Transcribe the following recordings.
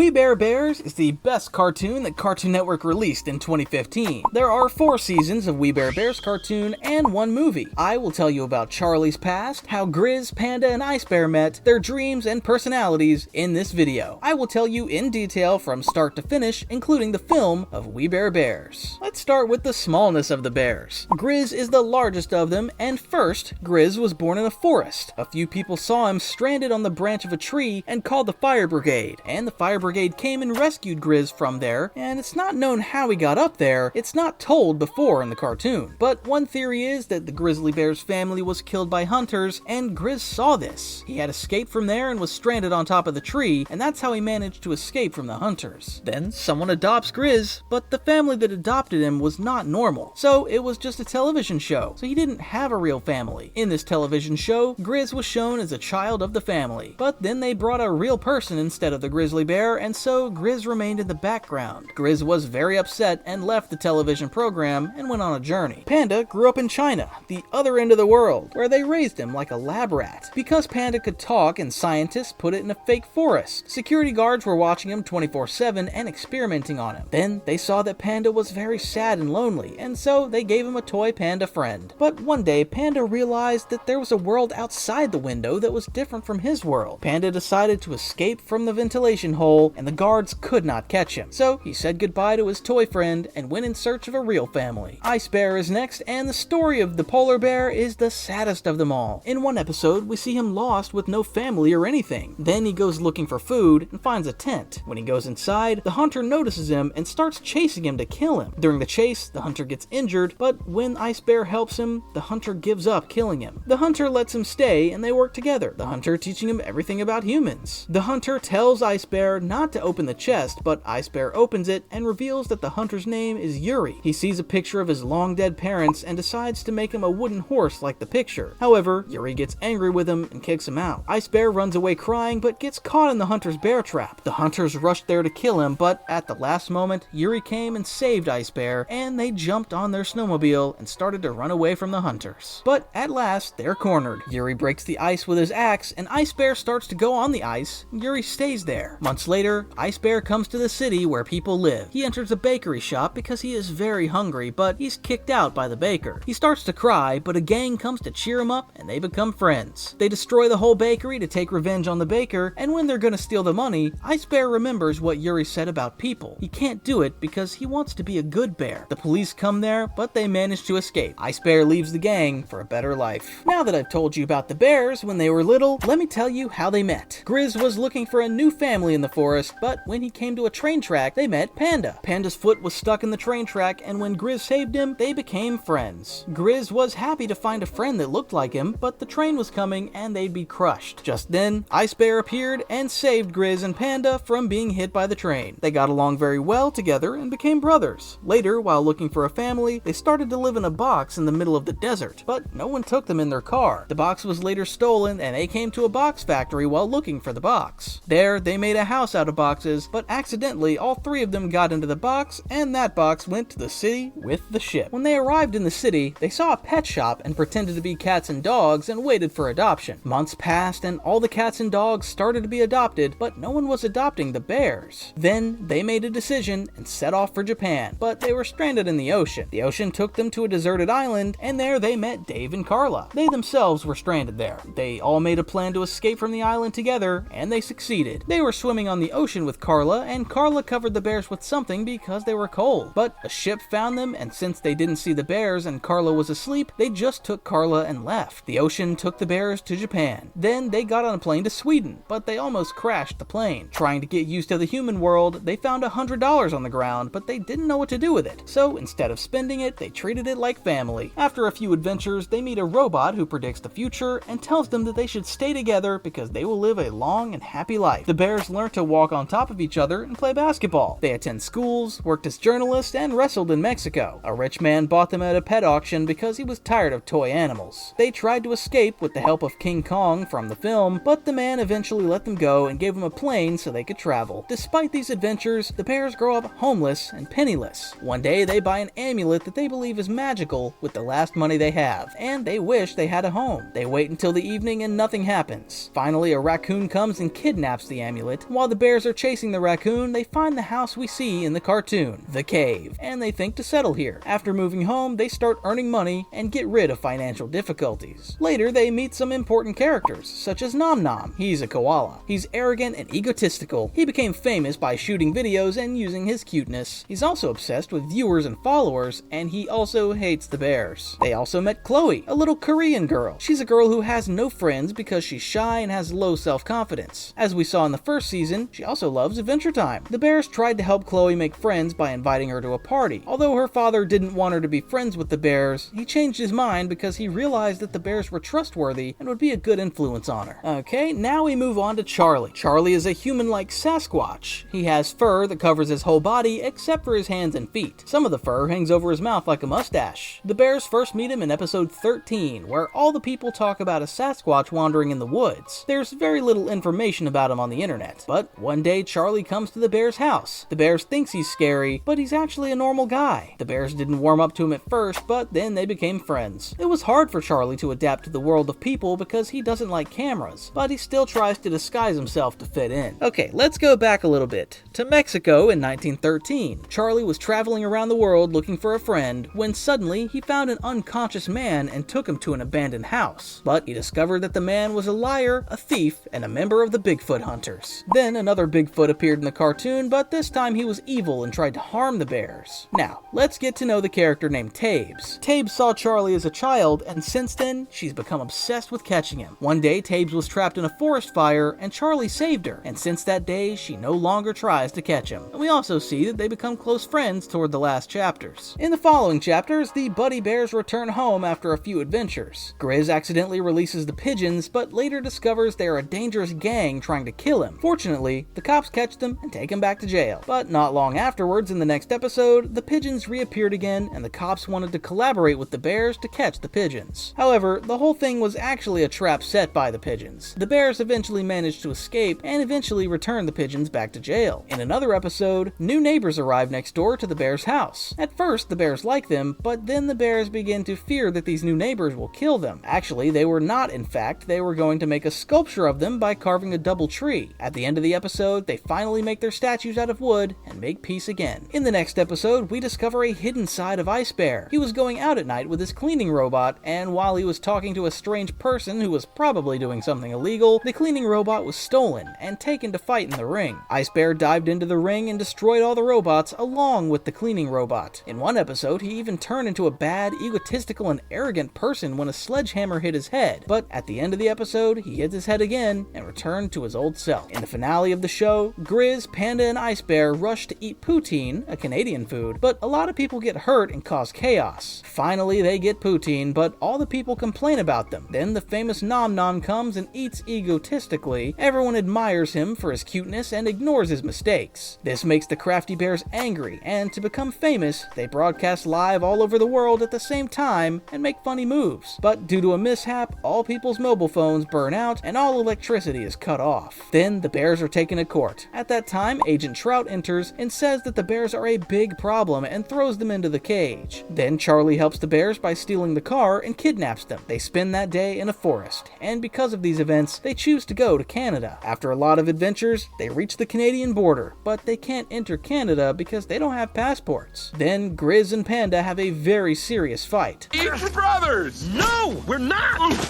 We Bare Bears is the best cartoon that Cartoon Network released in 2015. There are 4 seasons of We Bare Bears cartoon and 1 movie. I will tell you about Charlie's past, how Grizz, Panda, and Ice Bear met, their dreams and personalities in this video. I will tell you in detail from start to finish, including the film of We Bare Bears. Let's start with the smallness of the bears. Grizz is the largest of them, and first, Grizz was born in a forest. A few people saw him stranded on the branch of a tree and called the fire brigade, and the fire brigade came and rescued Grizz from there, and it's not known how he got up there. It's not told before in the cartoon. But one theory is that the grizzly bear's family was killed by hunters, and Grizz saw this. He had escaped from there and was stranded on top of the tree, and that's how he managed to escape from the hunters. Then someone adopts Grizz, but the family that adopted him was not normal, so it was just a television show, so he didn't have a real family. In this television show, Grizz was shown as a child of the family, but then they brought a real person instead of the grizzly bear, and so Grizz remained in the background. Grizz was very upset and left the television program and went on a journey. Panda grew up in China, the other end of the world, where they raised him like a lab rat. Because Panda could talk and scientists put it in a fake forest, security guards were watching him 24/7 and experimenting on him. Then they saw that Panda was very sad and lonely, and so they gave him a toy panda friend. But one day, Panda realized that there was a world outside the window that was different from his world. Panda decided to escape from the ventilation hole, and the guards could not catch him. So he said goodbye to his toy friend and went in search of a real family. Ice Bear is next, and the story of the polar bear is the saddest of them all. In one episode, we see him lost with no family or anything. Then he goes looking for food and finds a tent. When he goes inside, the hunter notices him and starts chasing him to kill him. During the chase, the hunter gets injured, but when Ice Bear helps him, the hunter gives up killing him. The hunter lets him stay and they work together, the hunter teaching him everything about humans. The hunter tells Ice Bear not to open the chest, but Ice Bear opens it and reveals that the hunter's name is Yuri. He sees a picture of his long dead parents and decides to make him a wooden horse like the picture. However, Yuri gets angry with him and kicks him out. Ice Bear runs away crying but gets caught in the hunter's bear trap. The hunters rushed there to kill him, but at the last moment, Yuri came and saved Ice Bear, and they jumped on their snowmobile and started to run away from the hunters. But at last, they're cornered. Yuri breaks the ice with his axe, and Ice Bear starts to go on the ice. Yuri stays there. Months later, Ice Bear comes to the city where people live. He enters a bakery shop because he is very hungry, but he's kicked out by the baker. He starts to cry, but a gang comes to cheer him up, and they become friends. They destroy the whole bakery to take revenge on the baker, and when they're gonna steal the money, Ice Bear remembers what Yuri said about people. He can't do it because he wants to be a good bear. The police come there, but they manage to escape. Ice Bear leaves the gang for a better life. Now that I've told you about the bears when they were little, let me tell you how they met. Grizz was looking for a new family in the forest, but when he came to a train track, they met Panda. Panda's foot was stuck in the train track, and when Grizz saved him, they became friends. Grizz was happy to find a friend that looked like him, but the train was coming and they'd be crushed. Just then, Ice Bear appeared and saved Grizz and Panda from being hit by the train. They got along very well together and became brothers. Later, while looking for a family, they started to live in a box in the middle of the desert, but no one took them in their car. The box was later stolen, and they came to a box factory while looking for the box. There, they made a house out of boxes, but accidentally, all 3 of them got into the box, and that box went to the city with the ship. When they arrived in the city, they saw a pet shop and pretended to be cats and dogs and waited for adoption. Months passed, and all the cats and dogs started to be adopted, but no one was adopting the bears. Then, they made a decision and set off for Japan, but they were stranded in the ocean. The ocean took them to a deserted island, and there they met Dave and Carla. They themselves were stranded there. They all made a plan to escape from the island together, and they succeeded. They were swimming on the ocean with Carla, and Carla covered the bears with something because they were cold. But a ship found them, and since they didn't see the bears and Carla was asleep, they just took Carla and left. The ocean took the bears to Japan. Then they got on a plane to Sweden, but they almost crashed the plane. Trying to get used to the human world, they found $100 on the ground, but they didn't know what to do with it. So instead of spending it, they treated it like family. After a few adventures, they meet a robot who predicts the future and tells them that they should stay together because they will live a long and happy life. The bears learn to walk on top of each other and play basketball. They attend schools, worked as journalists, and wrestled in Mexico. A rich man bought them at a pet auction because he was tired of toy animals. They tried to escape with the help of King Kong from the film, but the man eventually let them go and gave them a plane so they could travel. Despite these adventures, the bears grow up homeless and penniless. One day, they buy an amulet that they believe is magical with the last money they have, and they wish they had a home. They wait until the evening and nothing happens. Finally, a raccoon comes and kidnaps the amulet. While the bears bears are chasing the raccoon, they find the house we see in the cartoon, the cave, and they think to settle here. After moving home, they start earning money and get rid of financial difficulties. Later, they meet some important characters, such as Nom Nom. He's a koala. He's arrogant and egotistical. He became famous by shooting videos and using his cuteness. He's also obsessed with viewers and followers, and he also hates the bears. They also met Chloe, a little Korean girl. She's a girl who has no friends because she's shy and has low self-confidence. As we saw in the first season, she also loves Adventure Time. The bears tried to help Chloe make friends by inviting her to a party. Although her father didn't want her to be friends with the bears, he changed his mind because he realized that the bears were trustworthy and would be a good influence on her. Okay, now we move on to Charlie. Charlie is a human-like Sasquatch. He has fur that covers his whole body except for his hands and feet. Some of the fur hangs over his mouth like a mustache. The bears first meet him in episode 13, where all the people talk about a Sasquatch wandering in the woods. There's very little information about him on the internet, but one day Charlie comes to the bear's house. The bears thinks he's scary, but he's actually a normal guy. The bears didn't warm up to him at first, but then they became friends. It was hard for Charlie to adapt to the world of people because he doesn't like cameras, but he still tries to disguise himself to fit in. Okay, let's go back a little bit. To Mexico in 1913. Charlie was traveling around the world looking for a friend when suddenly he found an unconscious man and took him to an abandoned house. But he discovered that the man was a liar, a thief, and a member of the Bigfoot hunters. Then another Bigfoot appeared in the cartoon, but this time he was evil and tried to harm the bears. Now, let's get to know the character named Tabes. Tabes saw Charlie as a child, and since then, she's become obsessed with catching him. One day, Tabes was trapped in a forest fire, and Charlie saved her, and since that day, she no longer tries to catch him. And we also see that they become close friends toward the last chapters. In the following chapters, the Buddy Bears return home after a few adventures. Grizz accidentally releases the pigeons, but later discovers they are a dangerous gang trying to kill him. Fortunately, the cops catch them and take him back to jail. But not long afterwards, in the next episode, the pigeons reappeared again, and the cops wanted to collaborate with the bears to catch the pigeons. However, the whole thing was actually a trap set by the pigeons. The bears eventually managed to escape and eventually returned the pigeons back to jail. In another episode, new neighbors arrive next door to the bears' house. At first, the bears like them, but then the bears begin to fear that these new neighbors will kill them. Actually, they were not, in fact. They were going to make a sculpture of them by carving a double tree. At the end of the episode, they finally make their statues out of wood and make peace again. In the next episode, we discover a hidden side of Ice Bear. He was going out at night with his cleaning robot, and while he was talking to a strange person who was probably doing something illegal, the cleaning robot was stolen and taken to fight in the ring. Ice Bear dived into the ring and destroyed all the robots along with the cleaning robot. In one episode, he even turned into a bad, egotistical, and arrogant person when a sledgehammer hit his head, but at the end of the episode, he hit his head again and returned to his old self. In the finale of the show, Grizz, Panda, and Ice Bear rush to eat poutine, a Canadian food, but a lot of people get hurt and cause chaos. Finally, they get poutine, but all the people complain about them. Then the famous Nom Nom comes and eats egotistically. Everyone admires him for his cuteness and ignores his mistakes. This makes the crafty bears angry, and to become famous, they broadcast live all over the world at the same time and make funny moves. But due to a mishap, all people's mobile phones burn out and all electricity is cut off. Then the bears are taken to court. At that time, Agent Trout enters and says that the bears are a big problem and throws them into the cage. Then Charlie helps the bears by stealing the car and kidnaps them. They spend that day in a forest, and because of these events, they choose to go to Canada. After a lot of adventures, they reach the Canadian border, but they can't enter Canada because they don't have passports. Then Grizz and Panda have a very serious fight. Eat brothers! No, we're not!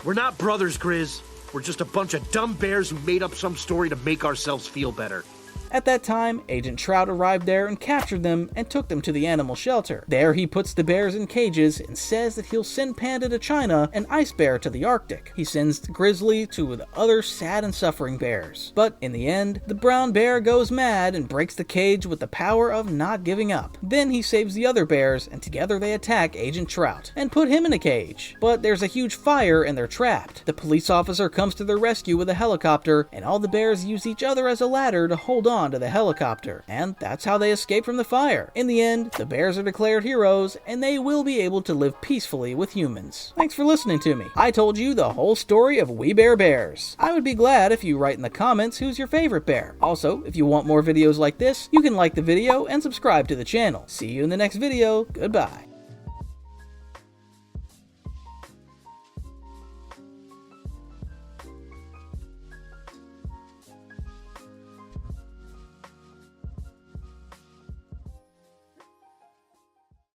We're not brothers, Grizz. We're just a bunch of dumb bears who made up some story to make ourselves feel better. At that time, Agent Trout arrived there and captured them and took them to the animal shelter. There he puts the bears in cages and says that he'll send Panda to China and Ice Bear to the Arctic. He sends Grizzly to the other sad and suffering bears. But in the end, the brown bear goes mad and breaks the cage with the power of not giving up. Then he saves the other bears, and together they attack Agent Trout and put him in a cage. But there's a huge fire and they're trapped. The police officer comes to their rescue with a helicopter, and all the bears use each other as a ladder to hold on to the helicopter, and that's how they escape from the fire. In the end, the bears are declared heroes, and they will be able to live peacefully with humans. Thanks for listening to me. I told you the whole story of We Bare Bears. I would be glad if you write in the comments who's your favorite bear. Also, if you want more videos like this, you can like the video and subscribe to the channel. See you in the next video. Goodbye.